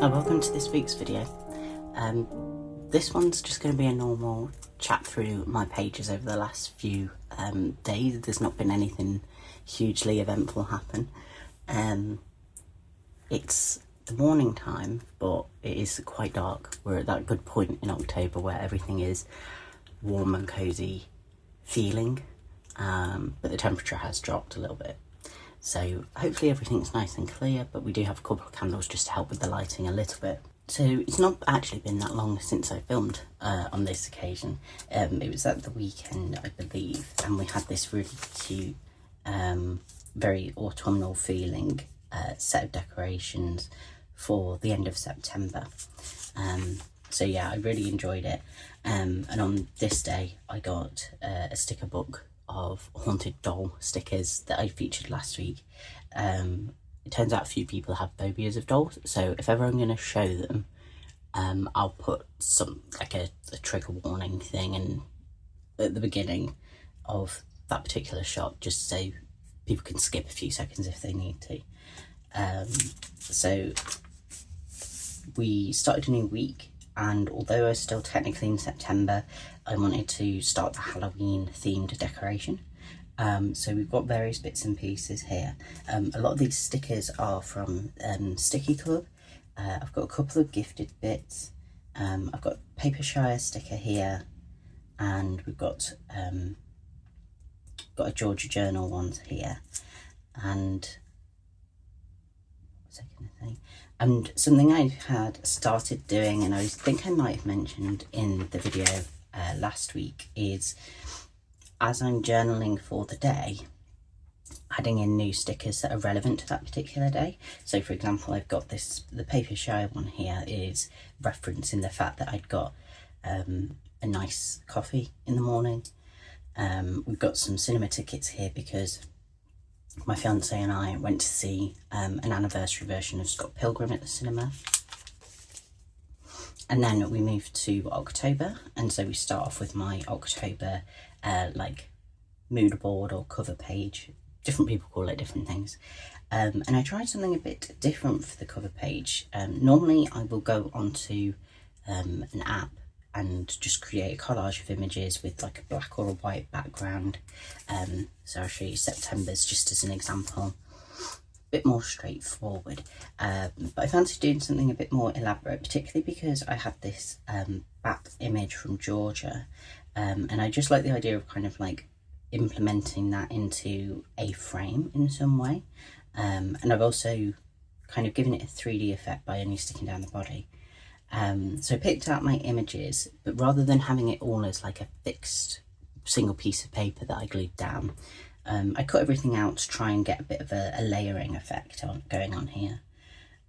Welcome to this week's video. This one's just going to be a normal chat through my pages over the last few days. There's not been anything hugely eventful happen. It's the morning time, but it is quite dark. We're at that good point in October where everything is warm and cosy feeling, but the temperature has dropped a little bit. So hopefully everything's nice and clear, but we do have a couple of candles just to help with the lighting a little bit. So it's not actually been that long since I filmed on this occasion. It was at the weekend, I believe, and we had this really cute, very autumnal feeling set of decorations for the end of September. So yeah, I really enjoyed it. And on this day, I got a sticker book of haunted doll stickers that I featured last week. It turns out a few people have phobias of dolls, so if ever I'm going to show them, I'll put some like a trigger warning thing and at the beginning of that particular shot, just so people can skip a few seconds if they need to. So we started a new week, and although we're still technically in September, I wanted to start the Halloween themed decoration. So we've got various bits and pieces here. A lot of these stickers are from Sticky Club. I've got a couple of gifted bits. I've got Papershire sticker here, and we've got a Georgia Journal ones here, and what's I gonna say? And something I had started doing, and I think I might have mentioned in the video last week, is as I'm journaling for the day, adding in new stickers that are relevant to that particular day. So for example, I've got the Papershire one here is referencing the fact that I'd got a nice coffee in the morning. We've got some cinema tickets here because my fiance and I went to see an anniversary version of Scott Pilgrim at the cinema. And then we moved to October, and so we start off with my October like mood board or cover page. Different people call it different things. And I tried something a bit different for the cover page. Normally I will go onto an app and just create a collage of images with like a black or a white background. So I'll show you September's just as an example. Bit more straightforward, but I fancy doing something a bit more elaborate, particularly because I had this bat image from Georgia, and I just like the idea of kind of like implementing that into a frame in some way. And I've also kind of given it a 3D effect by only sticking down the body. So I picked out my images, but rather than having it all as like a fixed single piece of paper that I glued down, I cut everything out to try and get a bit of a layering effect going on here.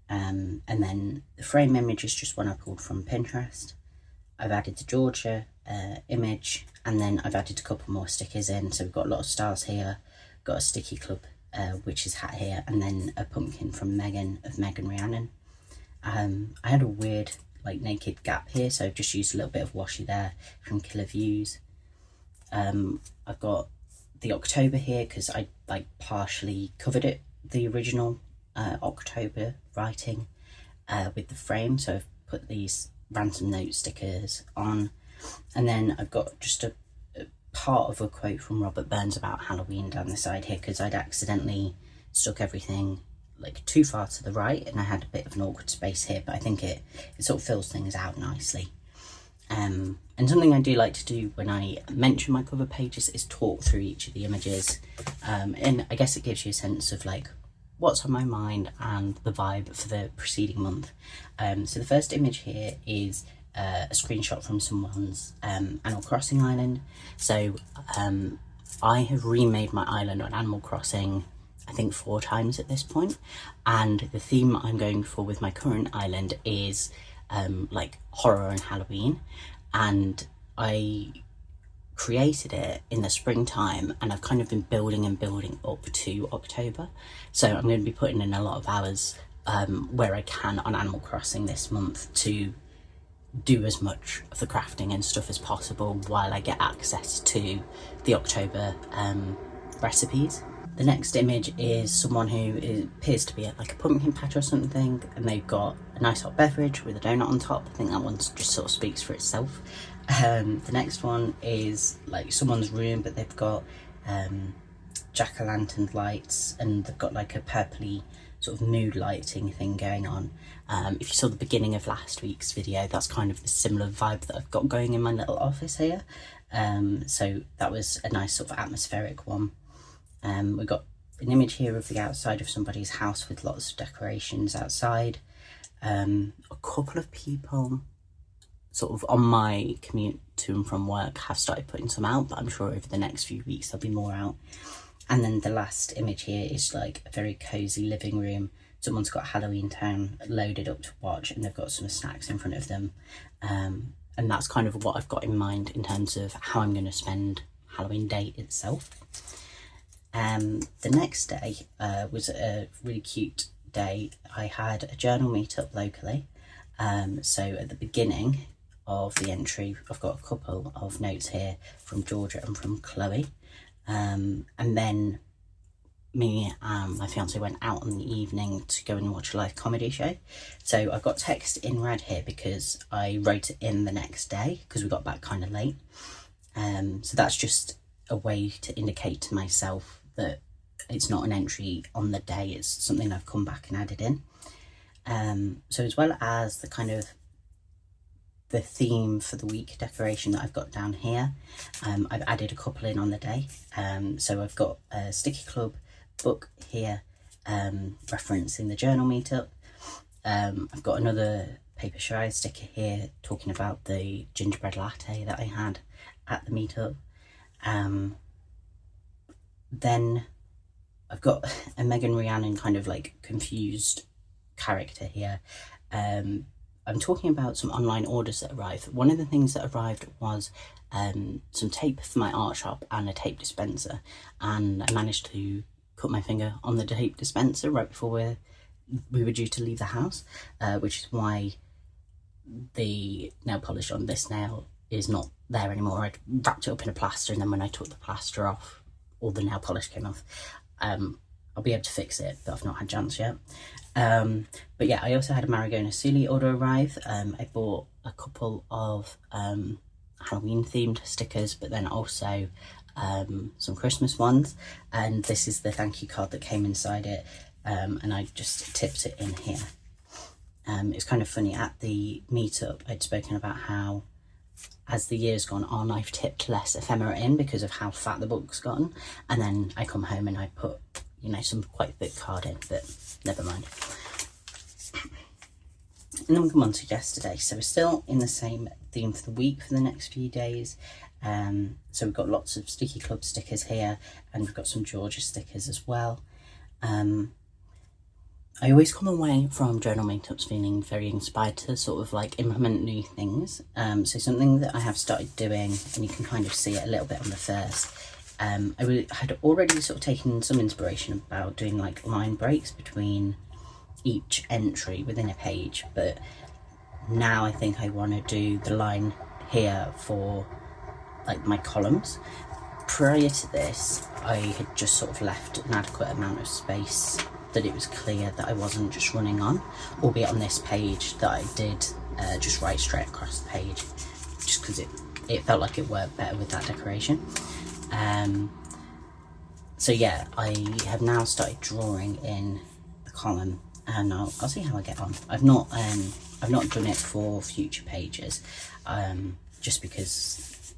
And then the frame image is just one I pulled from Pinterest. I've added the Georgia image, and then I've added a couple more stickers in. So we've got a lot of stars here, got a Sticky Club witch's hat here, and then a pumpkin from Megan Rhiannon. I had a weird like naked gap here, so I've just used a little bit of washi there from Killer Views. I've got the October here because I like partially covered it, the original October writing with the frame, so I've put these ransom note stickers on, and then I've got just a part of a quote from Robert Burns about Halloween down the side here because I'd accidentally stuck everything like too far to the right and I had a bit of an awkward space here, but I think it sort of fills things out nicely. And something I do like to do when I mention my cover pages is talk through each of the images, and I guess it gives you a sense of like what's on my mind and the vibe for the preceding month. So the first image here is a screenshot from someone's Animal Crossing island. So I have remade my island on Animal Crossing I think 4 times at this point, and the theme I'm going for with my current island is like horror and Halloween, and I created it in the springtime and I've kind of been building up to October, so I'm going to be putting in a lot of hours where I can on Animal Crossing this month to do as much of the crafting and stuff as possible while I get access to the October recipes. The next image is someone who appears to be at like a pumpkin patch or something, and they've got a nice hot beverage with a donut on top. I think that one just sort of speaks for itself. The next one is like someone's room, but they've got jack-o'-lantern lights, and they've got like a purpley sort of mood lighting thing going on. If you saw the beginning of last week's video, that's kind of the similar vibe that I've got going in my little office here. So that was a nice sort of atmospheric one. We've got an image here of the outside of somebody's house with lots of decorations outside. A couple of people sort of on my commute to and from work have started putting some out, but I'm sure over the next few weeks there'll be more out. And then the last image here is like a very cozy living room. Someone's got Halloween Town loaded up to watch, and they've got some snacks in front of them. And that's kind of what I've got in mind in terms of how I'm going to spend Halloween Day itself. The next day was a really cute day. I had a journal meetup locally. So at the beginning of the entry, I've got a couple of notes here from Georgia and from Chloe. And then me and my fiance went out in the evening to go and watch a live comedy show. So I've got text in red here because I wrote it in the next day because we got back kind of late. So that's just a way to indicate to myself that it's not an entry on the day, it's something I've come back and added in. So as well as the kind of the theme for the week decoration that I've got down here, I've added a couple in on the day. So I've got a Sticky Club book here referencing the journal meetup. I've got another paper shire sticker here talking about the gingerbread latte that I had at the meetup. Then I've got a Megan Rhiannon kind of like confused character here. I'm talking about some online orders that arrived. One of the things that arrived was some tape for my art shop and a tape dispenser, and I managed to cut my finger on the tape dispenser right before we were due to leave the house, which is why the nail polish on this nail is not there anymore. I'd wrapped it up in a plaster, and then when I took the plaster off, all the nail polish came off. I'll be able to fix it, but I've not had a chance yet. But yeah, I also had a Marigona Sealy order arrive. I bought a couple of Halloween themed stickers, but then also some Christmas ones. And this is the thank you card that came inside it. And I just tipped it in here. It's kind of funny, at the meetup I'd spoken about how as the year's gone on I've tipped less ephemera in because of how fat the book's gotten, and then I come home and I put, you know, some quite thick card in, but never mind. And then we come on to yesterday. So we're still in the same theme for the week for the next few days. So we've got lots of Sticky Club stickers here, and we've got some Georgia stickers as well. I always come away from journal meetups feeling very inspired to sort of like implement new things. So something that I have started doing, and you can kind of see it a little bit on the first, I had already sort of taken some inspiration about doing like line breaks between each entry within a page, but now I think I want to do the line here for like my columns. Prior to this, I had just sort of left an adequate amount of space that it was clear that I wasn't just running on, albeit on this page that I did just write straight across the page, just because it felt like it worked better with that decoration. So yeah, I have now started drawing in the column, and I'll see how I get on. I've not done it for future pages, just because,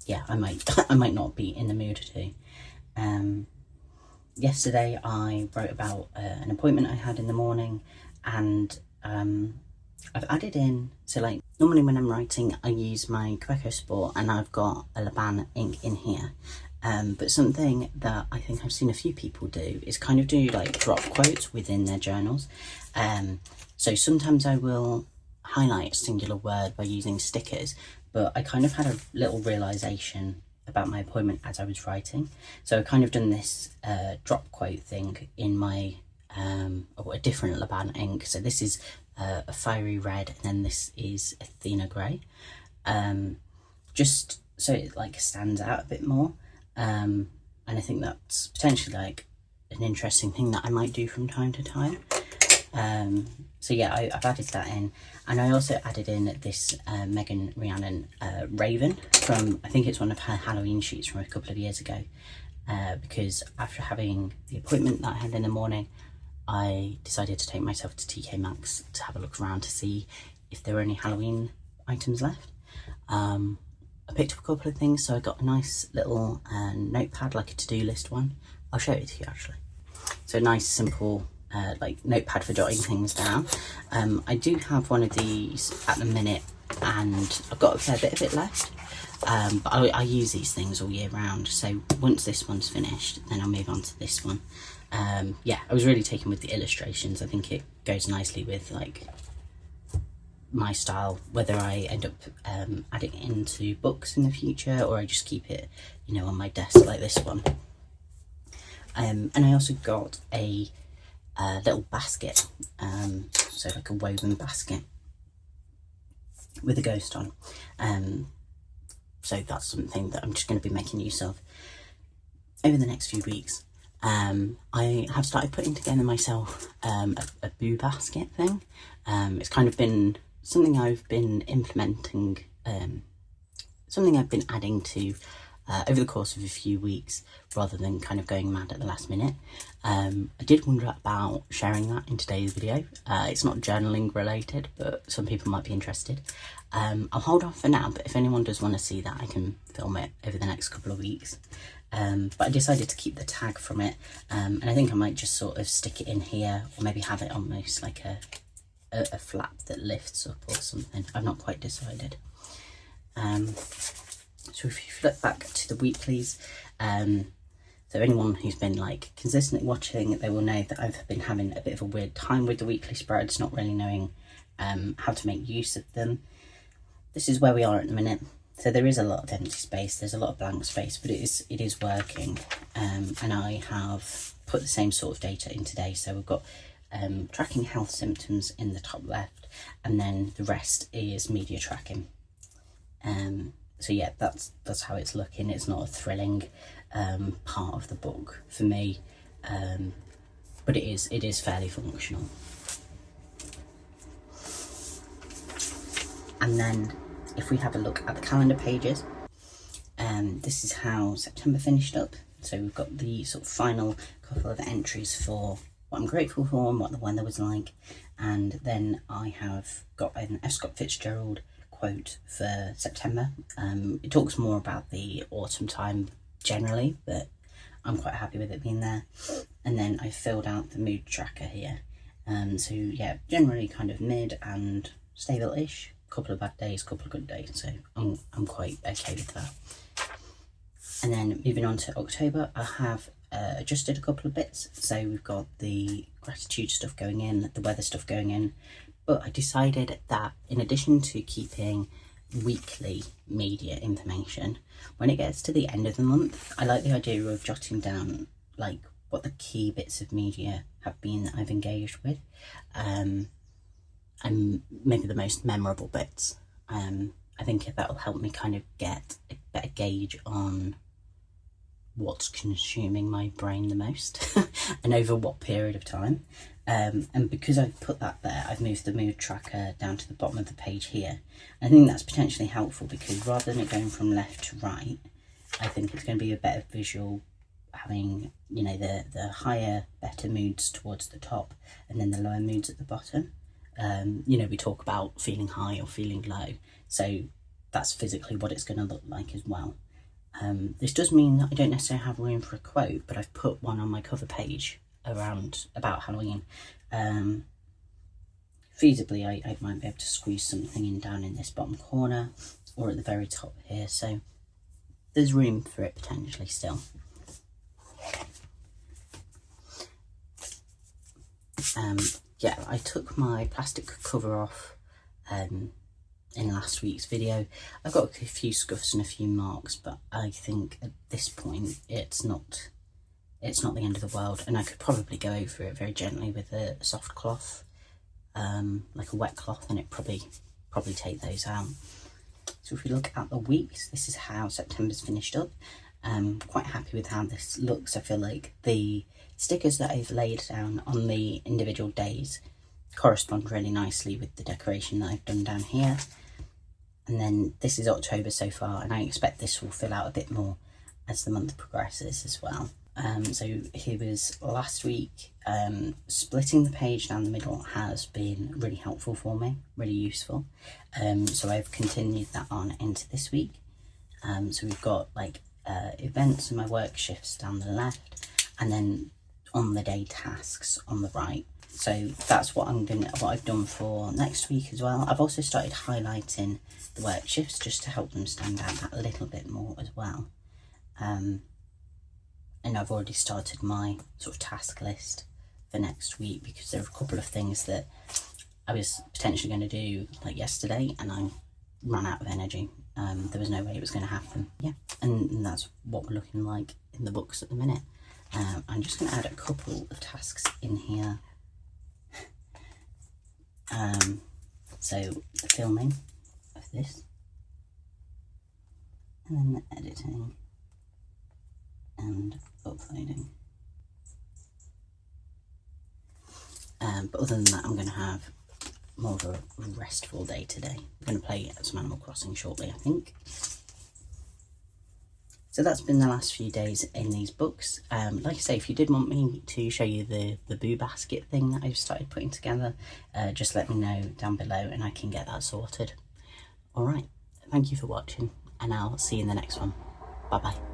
yeah, I might not be in the mood to. Yesterday I wrote about an appointment I had in the morning, and I've added in, so like normally when I'm writing I use my Queco Sport, and I've got a Laban ink in here, but something that I think I've seen a few people do is kind of do like drop quotes within their journals. So sometimes I will highlight a singular word by using stickers, but I kind of had a little realization about my appointment as I was writing. So I kind of done this drop quote thing in my a different Laban ink. So this is a fiery red, and then this is Athena grey, just so it like stands out a bit more. I I think that's potentially like an interesting thing that I might do from time to time. So yeah, I've added that in, and I also added in this Megan Rhiannon Raven from, I think it's one of her Halloween sheets from a couple of years ago, because after having the appointment that I had in the morning, I decided to take myself to TK Maxx to have a look around to see if there were any Halloween items left. I picked up a couple of things, so I got a nice little notepad, like a to-do list one. I'll show it to you actually. So a nice simple like notepad for jotting things down. I do have one of these at the minute, and I've got a fair bit of it left, but I use these things all year round, so once this one's finished then I'll move on to this one. Yeah, I was really taken with the illustrations. I think it goes nicely with like my style, whether I end up adding it into books in the future or I just keep it, you know, on my desk like this one. And I also got a little basket, so like a woven basket with a ghost on. So that's something that I'm just going to be making use of over the next few weeks. I have started putting together myself a boo basket thing. It's kind of been something I've been implementing, something I've been adding to over the course of a few weeks, rather than kind of going mad at the last minute. I did wonder about sharing that in today's video. It's not journaling related, but some people might be interested. I'll hold off for now, but if anyone does want to see that, I can film it over the next couple of weeks. But I decided to keep the tag from it, and I think I might just sort of stick it in here, or maybe have it almost like a flap that lifts up or something. I've not quite decided. So if you flip back to the weeklies, so anyone who's been like consistently watching, they will know that I've been having a bit of a weird time with the weekly spreads, not really knowing how to make use of them. This is where we are at the minute. So there is a lot of empty space, there's a lot of blank space, but it is working. And I have put the same sort of data in today. So we've got tracking health symptoms in the top left, and then the rest is media tracking. So yeah, that's how it's looking. It's not a thrilling part of the book for me, but it is fairly functional. And then if we have a look at the calendar pages, this is how September finished up. So we've got the sort of final couple of entries for what I'm grateful for and what the weather was like, and then I have got an F. Scott Fitzgerald quote for September. It talks more about the autumn time generally, but I'm quite happy with it being there. And then I filled out the mood tracker here. So yeah, generally kind of mid and stable-ish. Couple of bad days, couple of good days, so I'm quite okay with that. And then moving on to October, I have adjusted a couple of bits. So we've got the gratitude stuff going in, the weather stuff going in, but I decided that in addition to keeping weekly media information, when it gets to the end of the month, I like the idea of jotting down like what the key bits of media have been that I've engaged with, and maybe the most memorable bits. I think that'll help me kind of get a better gauge on what's consuming my brain the most and over what period of time. And because I've put that there, I've moved the mood tracker down to the bottom of the page here. I think that's potentially helpful because rather than it going from left to right, I think it's going to be a better visual, having, you know, the higher, better moods towards the top and then the lower moods at the bottom. You know, we talk about feeling high or feeling low, so that's physically what it's going to look like as well. This does mean that I don't necessarily have room for a quote, but I've put one on my cover page about Halloween. Feasibly, I might be able to squeeze something in down in this bottom corner or at the very top here, so there's room for it potentially still. Yeah, I took my plastic cover off in last week's video. I've got a few scuffs and a few marks, but I think at this point it's not the end of the world, and I could probably go over it very gently with a soft cloth, like a wet cloth, and it probably take those out. So if we look at the weeks, this is how September's finished up. Quite happy with how this looks. I feel like the stickers that I've laid down on the individual days correspond really nicely with the decoration that I've done down here. And then this is October so far, and I expect this will fill out a bit more as the month progresses as well. So here was last week. Splitting the page down the middle has been really helpful for me, really useful. So I've continued that on into this week. So we've got like events and my work shifts down the left, and then on the day tasks on the right. So that's what I've done for next week as well. I've also started highlighting the work shifts just to help them stand out that little bit more as well. And I've already started my sort of task list for next week, because there are a couple of things that I was potentially going to do like yesterday and I ran out of energy. There was no way it was going to happen. Yeah, and that's what we're looking like in the books at the minute. I'm just going to add a couple of tasks in here. So the filming of this, and then the editing and uploading. But other than that, I'm going to have more of a restful day today. I'm going to play some Animal Crossing shortly, I think. So that's been the last few days in these books. Like I say, if you did want me to show you the boo basket thing that I've started putting together, just let me know down below and I can get that sorted. Alright, thank you for watching, and I'll see you in the next one. Bye bye.